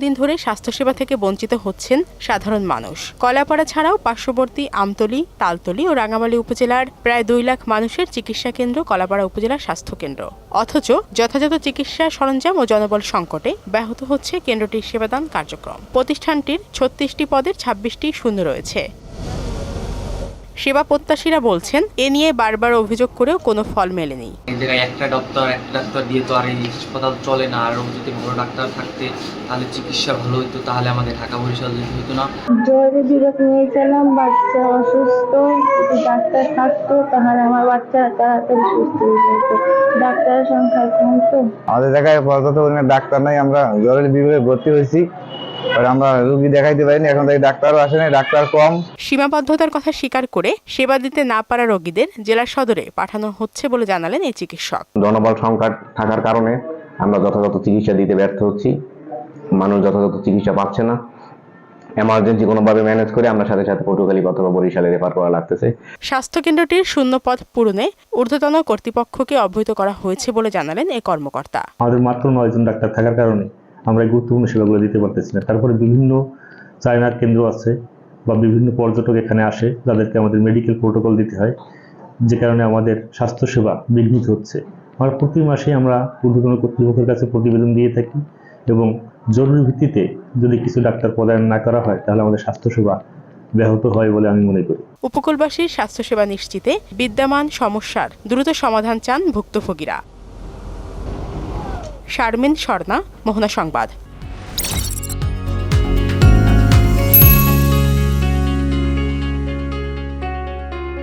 দিন ধরে স্বাস্থ্যসেবা থেকে বঞ্চিত হচ্ছেন সাধারণ মানুষ। কলাপাড়া ছাড়াও পার্শ্ববর্তী আমতলী, তালতলী ও রাঙামালী উপজেলার প্রায় 2 লাখ মানুষের চিকিৎসা কেন্দ্র কলাপাড়া উপজেলা স্বাস্থ্য কেন্দ্র। অথচ যথাযথ চিকিৎসা সরঞ্জাম ও জনবল সংকটে ব্যাহত হচ্ছে কেন্দ্রটির সেবাদান কার্যক্রম। প্রতিষ্ঠানটির 36টি পদের 26টি শূন্য রয়েছে। সেবা প্রত্যাশীরা বলছেন, এ নিয়ে বারবার অভিযোগ করেও কোনো ফল মেলেনি। এই জায়গায় একটা ডাক্তার দিয়ে তো আর এই হাসপাতাল চলে না। আর যদি বড় ডাক্তার থাকতে তাহলে চিকিৎসা ভালো হতো, তাহলে আমাদের ঢাকা বরিশাল যেতে হতো না। জ্বরে বিরত নিয়েছিলাম, বাচ্চা অসুস্থ, যদি ডাক্তার থাকতো তাহলে আমার বাচ্চা তাড়াতাড়ি সুস্থ হয়ে যেত। ডাক্তারের সংখ্যা কম তো। আমাদের জায়গায় পর্যাপ্ত পরিমাণে ডাক্তার নাই। আমরা জরুরি বিভাগে ভর্তি হয়েছি, আমরা রোগী দেখাইতে পারিনি। এখন তাই ডাক্তারও আসে নাই, ডাক্তার কম। সীমাবদ্ধতার কথা স্বীকার করে সেবা দিতে না পারা রোগীদের জেলা সদরে পাঠানো হচ্ছে বলে জানালেন এই চিকিৎসক। জনবল সংকট থাকার কারণে আমরা যথাযথ চিকিৎসা দিতে ব্যর্থ হচ্ছি। মানুষ যথাযথ চিকিৎসা পাচ্ছে না। এমার্জেন্সি কোনোভাবে ম্যানেজ করে আমরা সাথে সাথে পটুয়াখালী অথবা বরিশালে রেফার করা লাগতেছে। স্বাস্থ্য কেন্দ্রটির শূন্য পদ পূরণে ঊর্ধ্বতন কর্তৃপক্ষকে অবহিত করা হয়েছে বলে জানালেন এই কর্মকর্তা। আমাদের মাত্র 9 জন ডাক্তার থাকার কারণে আমরা এই গুরুত্বপূর্ণ সেবাগুলো দিতে পারতেছি না। তারপরে বিভিন্ন চায়নার কেন্দ্র আছে বা বিভিন্ন পর্যটক এখানে আসে, যাদেরকে আমাদের মেডিকেল প্রোটোকল দিতে হয়, যে কারণে আমাদের স্বাস্থ্যসেবা বিঘ্নিত হচ্ছে। আমরা প্রতি মাসে আমরা ঊর্ধ্বতন কর্তৃপক্ষের কাছে প্রতিবেদন দিয়ে থাকি এবং জরুরি ভিত্তিতে যদি কিছু ডাক্তার পদায়ন না করা হয় তাহলে আমাদের স্বাস্থ্যসেবা ব্যাহত হয় বলে আমি মনে করি। উপকূলবাসীর স্বাস্থ্যসেবা নিশ্চিতে বিদ্যমান সমস্যার দ্রুত সমাধান চান ভুক্তভোগীরা। শারমিন স্বর্ণা, মোহনা সংবাদ।